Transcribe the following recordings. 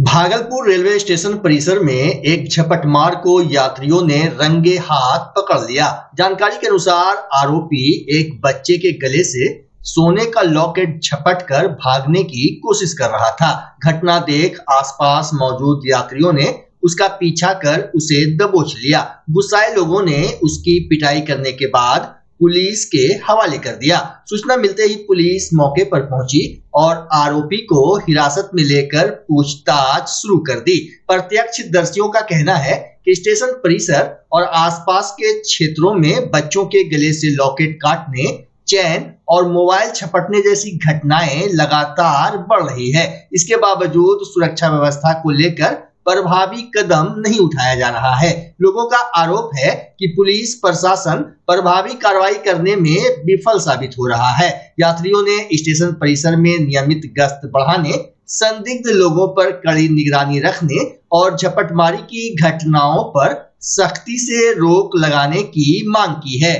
Bhagalpur railway station परिसर में एक झपटमार को यात्रियों ने रंगे हाथ पकड़ लिया। जानकारी के अनुसार आरोपी एक बच्चे के गले से सोने का लॉकेट झपट कर भागने की कोशिश कर रहा था। घटना देख आसपास मौजूद यात्रियों ने उसका पीछा कर उसे दबोच लिया। गुस्साए लोगों ने उसकी पिटाई करने के बाद पुलिस के हवाले कर दिया। सूचना मिलते ही पुलिस मौके पर पहुंची और आरोपी को हिरासत में लेकर पूछताछ शुरू कर दी। प्रत्यक्षदर्शियों का कहना है कि स्टेशन परिसर और आसपास के क्षेत्रों में बच्चों के गले से लॉकेट काटने, चैन और मोबाइल झपटने जैसी घटनाएं लगातार बढ़ रही है। इसके बावजूद सुरक्षा व्यवस्था को लेकर प्रभावी कदम नहीं उठाया जा रहा है। लोगों का आरोप है कि पुलिस प्रशासन प्रभावी कार्रवाई करने में विफल साबित हो रहा है। यात्रियों ने स्टेशन परिसर में नियमित गश्त बढ़ाने, संदिग्ध लोगों पर कड़ी निगरानी रखने और झपटमारी की घटनाओं पर सख्ती से रोक लगाने की मांग की है।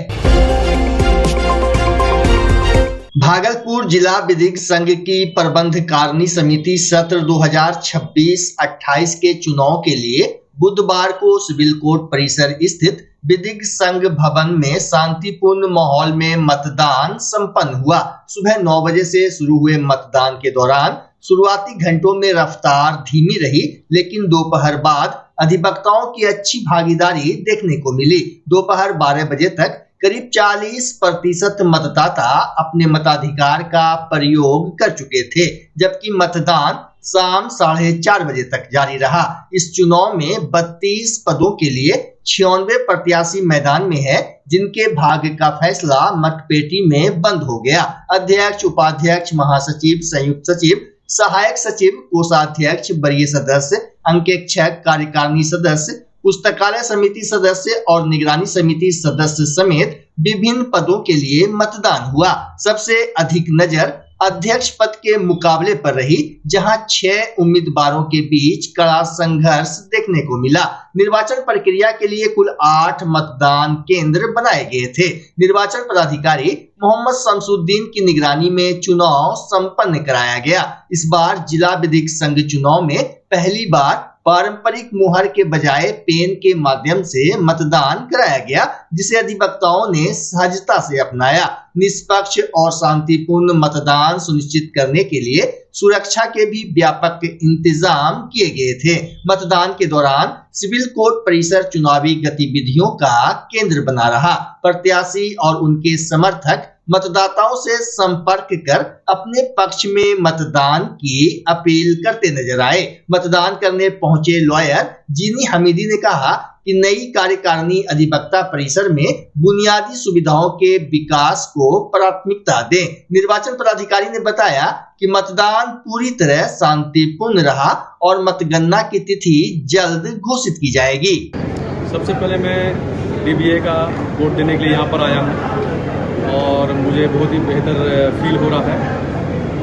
भागलपुर जिला विधिक संघ की प्रबंध कारिणी समिति सत्र 2026-28 के चुनाव के लिए बुधवार को सिविल कोर्ट परिसर स्थित विधिक संघ भवन में शांतिपूर्ण माहौल में मतदान संपन्न हुआ। सुबह 9 बजे से शुरू हुए मतदान के दौरान शुरुआती घंटों में रफ्तार धीमी रही, लेकिन दोपहर बाद अधिवक्ताओं की अच्छी भागीदारी देखने को मिली। दोपहर 12 बजे तक करीब 40% मतदाता अपने मताधिकार का प्रयोग कर चुके थे, जबकि मतदान शाम 4:30 बजे तक जारी रहा। इस चुनाव में 32 पदों के लिए 96 प्रत्याशी मैदान में है, जिनके भाग्य का फैसला मतपेटी में बंद हो गया। अध्यक्ष, उपाध्यक्ष, महासचिव, संयुक्त सचिव, सहायक सचिव, कोषाध्यक्ष, वरीय सदस्य, अंकेक्षक, कार्यकारिणी सदस्य, पुस्तकालय समिति सदस्य और निगरानी समिति सदस्य समेत विभिन्न पदों के लिए मतदान हुआ। सबसे अधिक नजर अध्यक्ष पद के मुकाबले पर रही, जहां 6 उम्मीदवारों के बीच कड़ा संघर्ष देखने को मिला। निर्वाचन प्रक्रिया के लिए कुल 8 मतदान केंद्र बनाए गए थे। निर्वाचन पदाधिकारी मोहम्मद शमसुद्दीन की निगरानी में चुनाव संपन्न कराया गया। इस बार जिला विधिक संघ चुनाव में पहली बार पारंपरिक मुहर के बजाय पेन के माध्यम से मतदान कराया गया, जिसे अधिवक्ताओं ने सहजता से अपनाया। निष्पक्ष और शांतिपूर्ण मतदान सुनिश्चित करने के लिए सुरक्षा के भी व्यापक इंतजाम किए गए थे। मतदान के दौरान सिविल कोर्ट परिसर चुनावी गतिविधियों का केंद्र बना रहा। प्रत्याशी और उनके समर्थक मतदाताओं से संपर्क कर अपने पक्ष में मतदान की अपील करते नजर आए। मतदान करने पहुंचे लॉयर जीनी हमीदी ने कहा कि नई कार्यकारिणी अधिवक्ता परिसर में बुनियादी सुविधाओं के विकास को प्राथमिकता दें। निर्वाचन पदाधिकारी ने बताया कि मतदान पूरी तरह शांतिपूर्ण रहा और मतगणना की तिथि जल्द घोषित की जाएगी। सबसे पहले मैं डीबीए का वोट देने के लिए यहाँ पर आया हूँ और मुझे बहुत ही बेहतर फील हो रहा है।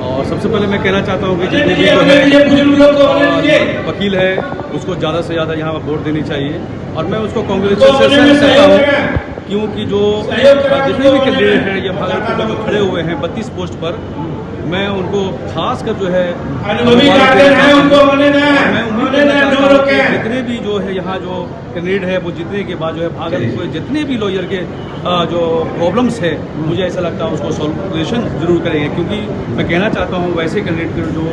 और सबसे पहले मैं कहना चाहता हूँ कि जितने भी वकील है उसको ज़्यादा से ज़्यादा यहाँ वोट देनी चाहिए और मैं उसको कांग्रेचुलेशन करता हूँ, क्योंकि जो जितने भी कैंडिडेट हैं ये भागलपुर में जो खड़े हुए हैं 32 पोस्ट पर, मैं उनको खास कर जो है मैं उम्मीद करना चाहता हूँ कि जितने भी जो है यहाँ जो कैंडिडेट है वो जीतने के बाद जो है भागलपुर जितने भी लॉयर के जो प्रॉब्लम्स है, मुझे ऐसा लगता है उसको सॉल्यूशन जरूर करेंगे। क्योंकि मैं कहना चाहता हूँ वैसे कैंडिडेट जो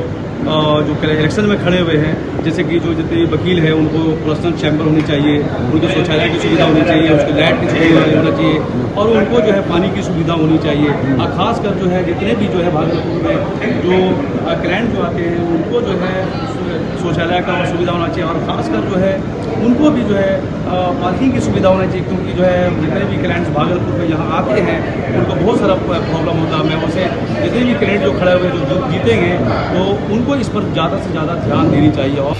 इलेक्शन में खड़े हुए हैं, जैसे कि जो जितने वकील हैं उनको पर्सनल चैम्बर होनी चाहिए, उनको शौचालय की सुविधा होनी चाहिए, उसको लाइट की सुविधा होना चाहिए और उनको जो है पानी की सुविधा होनी चाहिए। और खासकर जो है जितने भी जो है भागलपुर में जो क्लाइंट जो आते हैं उनको जो है शौचालय का सुविधा होना चाहिए और खासकर जो है उनको भी जो है पार्किंग की सुविधा होनी चाहिए, क्योंकि जो है जितने भी क्लाइंट्स भागलपुर में यहाँ आते हैं उनको बहुत सारा प्रॉब्लम होता है। मैं उसे जितने भी क्लाइंट जो खड़े हुए जो जीतेंगे तो उनको इस पर ज़्यादा से ज़्यादा ध्यान देनी चाहिए। और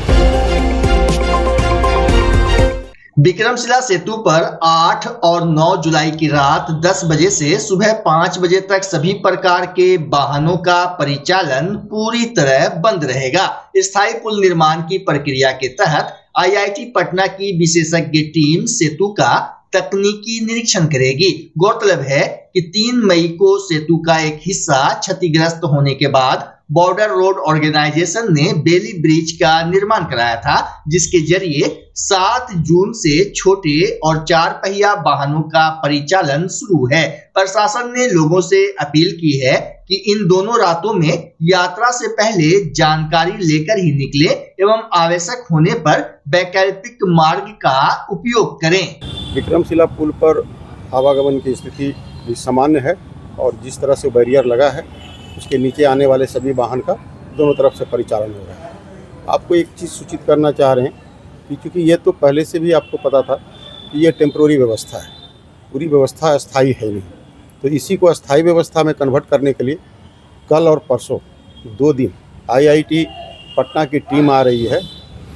विक्रमशिला सेतु पर 8 और 9 जुलाई की रात 10 बजे से सुबह 5 बजे तक सभी प्रकार के वाहनों का परिचालन पूरी तरह बंद रहेगा। स्थायी पुल निर्माण की प्रक्रिया के तहत आईआईटी पटना की विशेषज्ञ टीम सेतु का तकनीकी निरीक्षण करेगी। गौरतलब है कि 3 मई को सेतु का एक हिस्सा क्षतिग्रस्त होने के बाद बॉर्डर रोड ऑर्गेनाइजेशन ने बेली ब्रिज का निर्माण कराया था, जिसके जरिए 7 जून से छोटे और 4 पहिया वाहनों का परिचालन शुरू है। प्रशासन ने लोगों से अपील की है कि इन दोनों रातों में यात्रा से पहले जानकारी लेकर ही निकले एवं आवश्यक होने पर वैकल्पिक मार्ग का उपयोग करें। विक्रमशिला पुल पर आवागमन की स्थिति भी सामान्य है और जिस तरह से बैरियर लगा है उसके नीचे आने वाले सभी वाहन का दोनों तरफ से परिचालन हो रहा है। आपको एक चीज़ सूचित करना चाह रहे हैं कि चूँकि ये तो पहले से भी आपको पता था कि ये टेम्प्रोरी व्यवस्था है, पूरी व्यवस्था अस्थायी है नहीं, तो इसी को अस्थायी व्यवस्था में कन्वर्ट करने के लिए कल और परसों 2 दिन IIT पटना की टीम आ रही है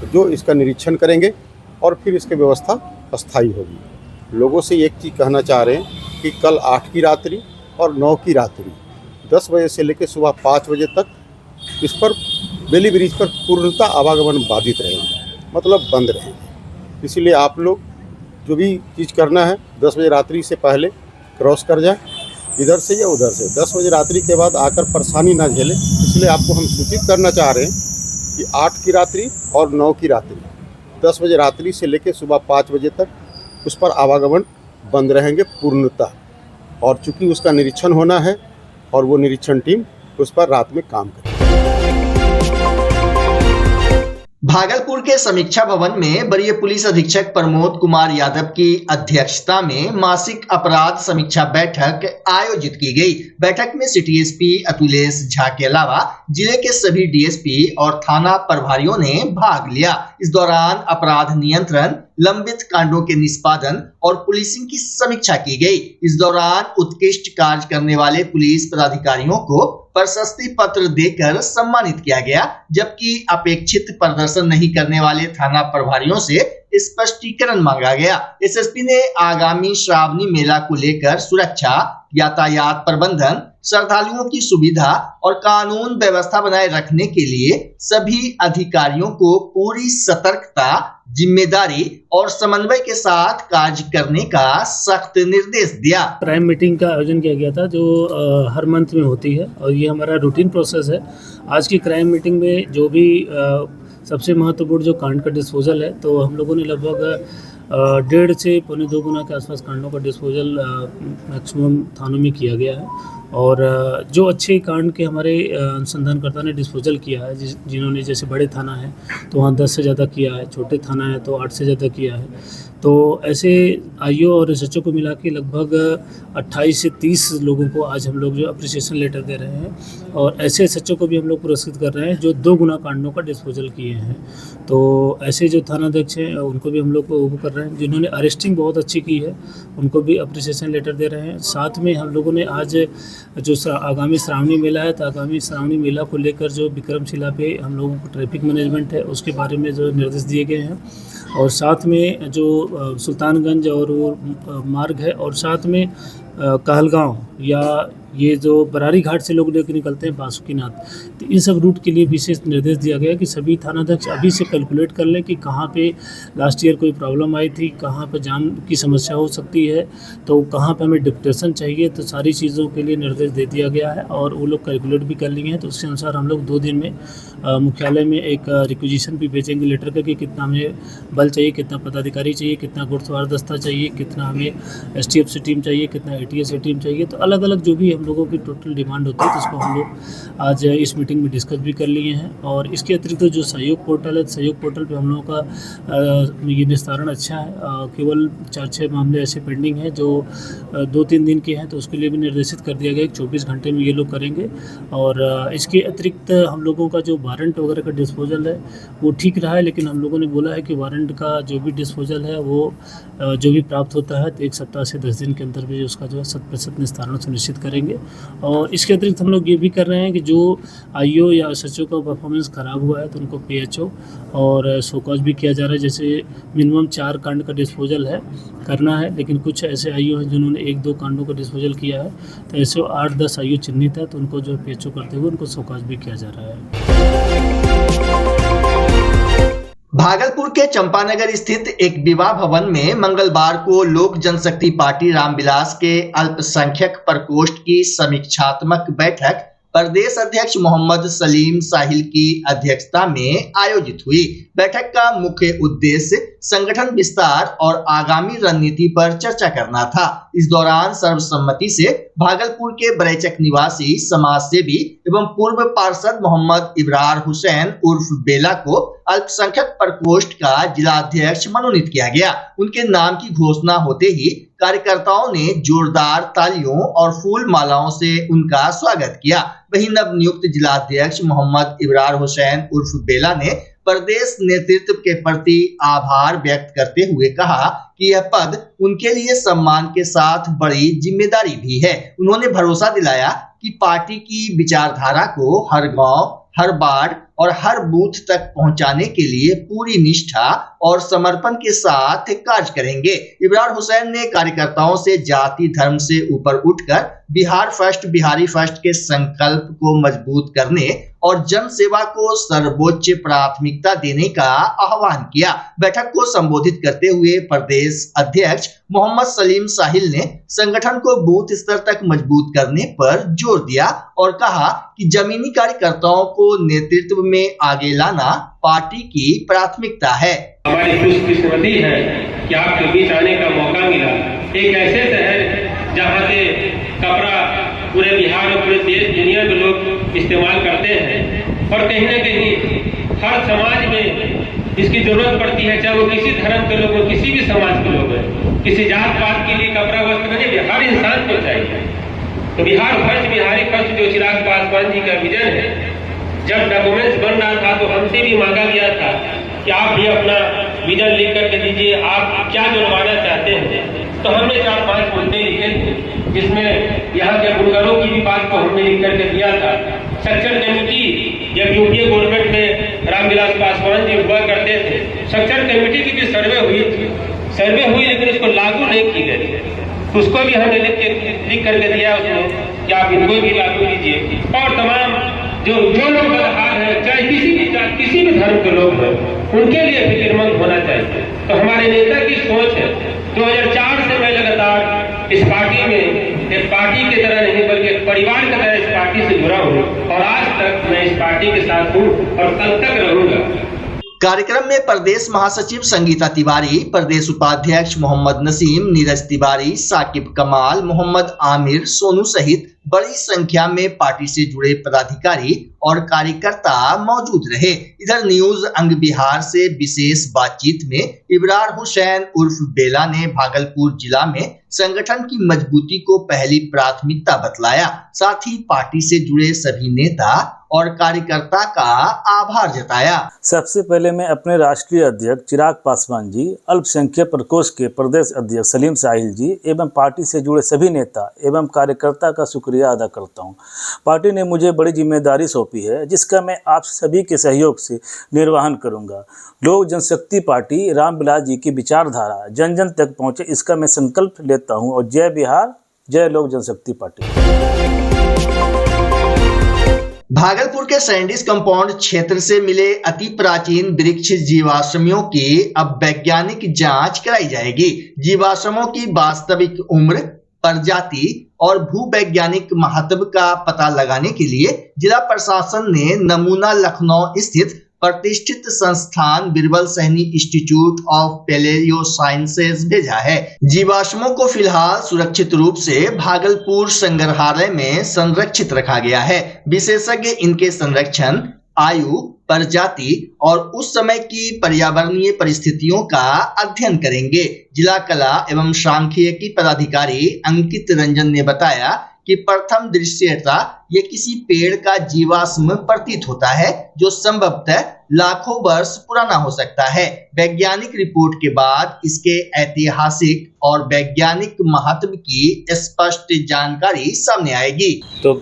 जो इसका निरीक्षण करेंगे और फिर इसकी व्यवस्था अस्थायी होगी। लोगों से एक चीज़ कहना चाह रहे हैं कि कल 8 की रात्रि और 9 की रात्रि 10 बजे से लेकर सुबह 5 बजे तक इस पर बेली ब्रिज पर पूर्णतः आवागमन बाधित रहेंगे, मतलब बंद रहेंगे। इसलिए आप लोग जो भी चीज़ करना है 10 बजे रात्रि से पहले क्रॉस कर जाए, इधर से या उधर से। 10 बजे रात्रि के बाद आकर परेशानी ना झेले, इसलिए आपको हम सूचित करना चाह रहे हैं कि 8 की रात्रि और 9 की रात्रि 10 बजे रात्रि से लेकर सुबह 5 बजे तक उस पर आवागमन बंद रहेंगे पूर्णतः। और चूँकि उसका निरीक्षण होना है और वो निरीक्षण टीम उस पर रात में काम करेगी। भागलपुर के समीक्षा भवन में वरीय पुलिस अधीक्षक प्रमोद कुमार यादव की अध्यक्षता में मासिक अपराध समीक्षा बैठक आयोजित की गई। बैठक में सिटी एसपी अतुलेश झा के अलावा जिले के सभी डीएसपी और थाना प्रभारियों ने भाग लिया। इस दौरान अपराध नियंत्रण, लंबित कांडों के निष्पादन और पुलिसिंग की समीक्षा की गई। इस दौरान उत्कृष्ट कार्य करने वाले पुलिस पदाधिकारियों को प्रशस्ति पत्र देकर सम्मानित किया गया, जबकि अपेक्षित प्रदर्शन नहीं करने वाले थाना प्रभारियों से स्पष्टीकरण मांगा गया। एसएसपी ने आगामी श्रावणी मेला को लेकर सुरक्षा, यातायात प्रबंधन, श्रद्धालुओं की सुविधा और कानून व्यवस्था बनाए रखने के लिए सभी अधिकारियों को पूरी सतर्कता, जिम्मेदारी और समन्वय के साथ कार्य करने का सख्त निर्देश दिया। क्राइम मीटिंग का आयोजन किया गया था जो हर मंथ में होती है और ये हमारा रूटीन प्रोसेस है। आज की क्राइम मीटिंग में जो भी सबसे महत्वपूर्ण जो कांड का डिस्पोजल है, तो हम लोगों ने लगभग 1.5 से पौने 2 गुना के आसपास कांडों का डिस्पोजल मैक्सिमम थानों में किया गया है। और जो अच्छे कांड के हमारे अनुसंधानकर्ता ने डिस्पोजल किया है, जिन्होंने जैसे बड़े थाना है तो वहाँ 10 से ज़्यादा किया है, छोटे थाना है तो 8 से ज़्यादा किया है। तो ऐसे आईओ और एसएचओ को मिला के लगभग 28 से 30 लोगों को आज हम लोग जो अप्रिसिएशन लेटर दे रहे हैं और ऐसे एसएचओ को भी हम लोग पुरस्कृत कर रहे हैं जो 2 गुना कांडों का डिस्पोजल किए हैं। तो ऐसे जो थानाध्यक्ष हैं उनको भी हम लोग वो कर रहे हैं। जिन्होंने अरेस्टिंग बहुत अच्छी की है उनको भी अप्रिसिएशन लेटर दे रहे हैं। साथ में हम लोगों ने आज जो आगामी श्रावणी मेला है तो आगामी श्रावणी मेला को लेकर जो विक्रमशिला पे हम लोगों को ट्रैफिक मैनेजमेंट है उसके बारे में जो निर्देश दिए गए हैं, और साथ में जो सुल्तानगंज और वो मार्ग है, और साथ में कहलगांव या ये जो बरारी घाट से लोग लेकर निकलते हैं बासुकीनाथ, तो इन सब रूट के लिए विशेष निर्देश दिया गया कि सभी थानाध्यक्ष अभी से कैलकुलेट कर लें कि कहाँ पे लास्ट ईयर कोई प्रॉब्लम आई थी, कहाँ पे जाम की समस्या हो सकती है, तो कहाँ पे हमें डिप्टेशन चाहिए, तो सारी चीज़ों के लिए निर्देश दे दिया गया है और वो लोग कैलकुलेट भी कर लिए हैं। तो उसके अनुसार हम लोग 2 दिन में मुख्यालय में एक रिक्विजिशन भी भेजेंगे लेटर का कि कितना हमें बल चाहिए, कितना पदाधिकारी चाहिए, कितना घुड़सवार दस्ता चाहिए, कितना हमें STF टीम चाहिए, कितना ATS टीम चाहिए। तो अलग अलग जो भी हम लोगों की टोटल डिमांड होती है तो उसको हम लोग आज इस मीटिंग में डिस्कस भी कर लिए हैं। और इसके अतिरिक्त जो सहयोग पोर्टल है, सहयोग पोर्टल पे हम लोगों का ये निस्तारण अच्छा है। केवल 4-6 मामले ऐसे पेंडिंग हैं जो 2-3 दिन के हैं, तो उसके लिए भी निर्देशित कर दिया गया कि 24 घंटे में ये लोग करेंगे। और इसके अतिरिक्त हम लोगों का जो वारंट वगैरह का डिस्पोजल है वो ठीक रहा है, लेकिन हम लोगों ने बोला है कि वारंट का जो भी डिस्पोजल है वो जो भी प्राप्त होता है तो 1 सप्ताह से 10 दिन के अंदर भी उसका जो है 100% निस्तारण सुनिश्चित करेंगे। और इसके अतिरिक्त हम लोग ये भी कर रहे हैं कि जो आईओ या एसएचओ का परफॉर्मेंस ख़राब हुआ है तो उनको PHO और शोकॉज भी किया जा रहा है। जैसे मिनिमम 4 कांड का डिस्पोजल है करना है, लेकिन कुछ ऐसे आईओ हैं जिन्होंने 1-2 कांडों का डिस्पोजल किया है, तो ऐसे 8-10 आईओ चिन्हित है तो उनको जो PHO करते हुए उनको शोकॉज भी किया जा रहा है। भागलपुर के चंपानगर स्थित एक विवाह भवन में मंगलवार को लोक जनशक्ति पार्टी रामविलास के अल्पसंख्यक प्रकोष्ठ की समीक्षात्मक बैठक प्रदेश अध्यक्ष मोहम्मद सलीम साहिल की अध्यक्षता में आयोजित हुई। बैठक का मुख्य उद्देश्य संगठन विस्तार और आगामी रणनीति पर चर्चा करना था। इस दौरान सर्वसम्मति से भागलपुर के बरेचक निवासी समाज सेवी एवं पूर्व पार्षद मोहम्मद इब्रार हुसैन उर्फ बेला को अल्पसंख्यक प्रकोष्ठ का जिलाध्यक्ष मनोनीत किया गया। उनके नाम की घोषणा होते ही कार्यकर्ताओं ने जोरदार तालियों और फूल मालाओं से उनका स्वागत किया। वहीं नवनियुक्त जिलाध्यक्ष मोहम्मद इब्रार हुसैन उर्फ बेला ने प्रदेश नेतृत्व के प्रति आभार व्यक्त करते हुए कहा कि यह पद उनके लिए सम्मान के साथ बड़ी जिम्मेदारी भी है। उन्होंने भरोसा दिलाया कि पार्टी की विचारधारा को हर गांव, हर वार्ड और हर बूथ तक पहुंचाने के लिए पूरी निष्ठा और समर्पण के साथ कार्य करेंगे। इब्रार हुसैन ने कार्यकर्ताओं से जाति धर्म से ऊपर उठकर बिहार फर्स्ट, बिहारी फर्स्ट के संकल्प को मजबूत करने और जन सेवा को सर्वोच्च प्राथमिकता देने का आह्वान किया। बैठक को संबोधित करते हुए प्रदेश अध्यक्ष मोहम्मद सलीम साहिल ने संगठन को बूथ स्तर तक मजबूत करने पर जोर दिया और कहा कि जमीनी कार्यकर्ताओं को नेतृत्व में आगे लाना पार्टी की प्राथमिकता है। हमारी खुशकिस्मती है कि आपके बीच आने का मौका मिला। एक ऐसे शहर जहाँ से कपड़ा पूरे बिहार और पूरे देश दुनिया में लोग इस्तेमाल करते हैं और कहीं न कहीं हर समाज में इसकी जरूरत पड़ती है, चाहे वो किसी धर्म के लोग हो, किसी भी समाज के लोग हैं। किसी जात पात के लिए कपड़ा वस्त्र नहीं, हर इंसान को चाहिए। तो बिहार फर्स्ट, बिहारी फर्स्ट जो चिराग पासवान जी का विजन है, जब डॉक्यूमेंट्स बन रहा था तो हमसे भी मांगा गया था कि आप भी अपना विजन लिख करके दीजिए, आप क्या जुड़वाना चाहते हैं। तो हमने 4-5 मुद्दे लिखे थे, जिसमें यहाँ के बुनकरों की भी बात को हमने लिख करके दिया था। सेक्शन कमेटी जब यूपीए गवर्नमेंट में रामविलास पासवान जी हुआ करते थे, सेक्शन कमेटी की भी सर्वे हुई लेकिन उसको लागू नहीं की गई। तो उसको भी हमने लिख करके दिया उसमें कि आप इनको भी लागू कीजिए। और तमाम जो लोग बदहाल है, चाहे किसी भी जात, किसी भी धर्म के लोग हैं, उनके लिए फिक्रमंद होना चाहिए। तो हमारे नेता की सोच है, 2004 से मैं लगातार इस पार्टी में एक पार्टी की तरह नहीं बल्कि एक परिवार की तरह इस पार्टी से जुड़ा हूँ और आज तक मैं इस पार्टी के साथ हूँ और कल तक रहूंगा। कार्यक्रम में प्रदेश महासचिव संगीता तिवारी, प्रदेश उपाध्यक्ष मोहम्मद नसीम, नीरज तिवारी, साकिब कमाल, मोहम्मद आमिर, सोनू सहित बड़ी संख्या में पार्टी से जुड़े पदाधिकारी और कार्यकर्ता मौजूद रहे। इधर न्यूज अंग बिहार से विशेष बातचीत में इब्रार हुसैन उर्फ बेला ने भागलपुर जिला में संगठन की मजबूती को पहली प्राथमिकता बतलाया। साथ ही पार्टी से जुड़े सभी नेता और कार्यकर्ता का आभार जताया। सबसे पहले मैं अपने राष्ट्रीय अध्यक्ष चिराग पासवान जी, अल्पसंख्यक प्रकोष्ठ के प्रदेश अध्यक्ष सलीम साहिल जी एवं पार्टी से जुड़े सभी नेता एवं कार्यकर्ता का शुक्रिया अदा करता हूं। पार्टी ने मुझे बड़ी जिम्मेदारी सौंपी है, जिसका मैं आप सभी के सहयोग से निर्वहन करूंगा। लोक जनशक्ति पार्टी रामविलास जी की विचारधारा जन जन तक पहुंचे, इसका मैं संकल्प लेता हूं। और जय बिहार, जय लोक जनशक्ति पार्टी। भागलपुर के सैंडिस कंपाउंड क्षेत्र से मिले अति प्राचीन वृक्ष जीवाश्मों की अब वैज्ञानिक जांच कराई जाएगी। जीवाश्मों की वास्तविक उम्र, प्रजाति और भूवैज्ञानिक महत्व का पता लगाने के लिए जिला प्रशासन ने नमूना लखनऊ स्थित प्रतिष्ठित संस्थान Birbal Sahni institute of palaeosciences भेजा है। जीवाश्मों को फिलहाल सुरक्षित रूप से भागलपुर संग्रहालय में संरक्षित रखा गया है। विशेषज्ञ इनके संरक्षण, आयु, प्रजाति और उस समय की पर्यावरणीय परिस्थितियों का अध्ययन करेंगे। जिला कला एवं सांख्यिकी पदाधिकारी अंकित रंजन ने बताया कि प्रथम दृश्यता ये किसी पेड़ का जीवाश्म प्रतीत होता है जो संभवतः लाखों वर्ष पुराना हो सकता है। वैज्ञानिक रिपोर्ट के बाद इसके ऐतिहासिक और वैज्ञानिक महत्व की स्पष्ट जानकारी सामने आएगी। तो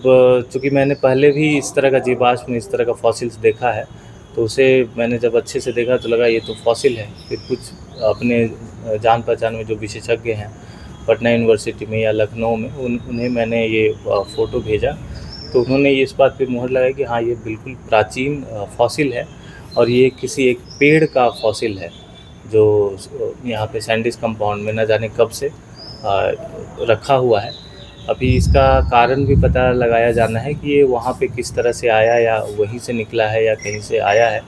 चूंकि मैंने पहले भी इस तरह का जीवाश्म, इस तरह का फॉसिल्स देखा है, तो उसे मैंने जब अच्छे से देखा तो लगा ये तो फॉसिल है। फिर कुछ अपने जान पहचान में जो विशेषज्ञ हैं पटना यूनिवर्सिटी में या लखनऊ में, उन्हें मैंने ये फ़ोटो भेजा तो उन्होंने इस बात पे मुहर लगाई कि हाँ ये बिल्कुल प्राचीन फॉसिल है और ये किसी एक पेड़ का फॉसिल है जो यहाँ पे सैंडिस कंपाउंड में न जाने कब से रखा हुआ है। अभी इसका कारण भी पता लगाया जाना है कि ये वहाँ पे किस तरह से आया या वहीं से निकला है या कहीं से आया है।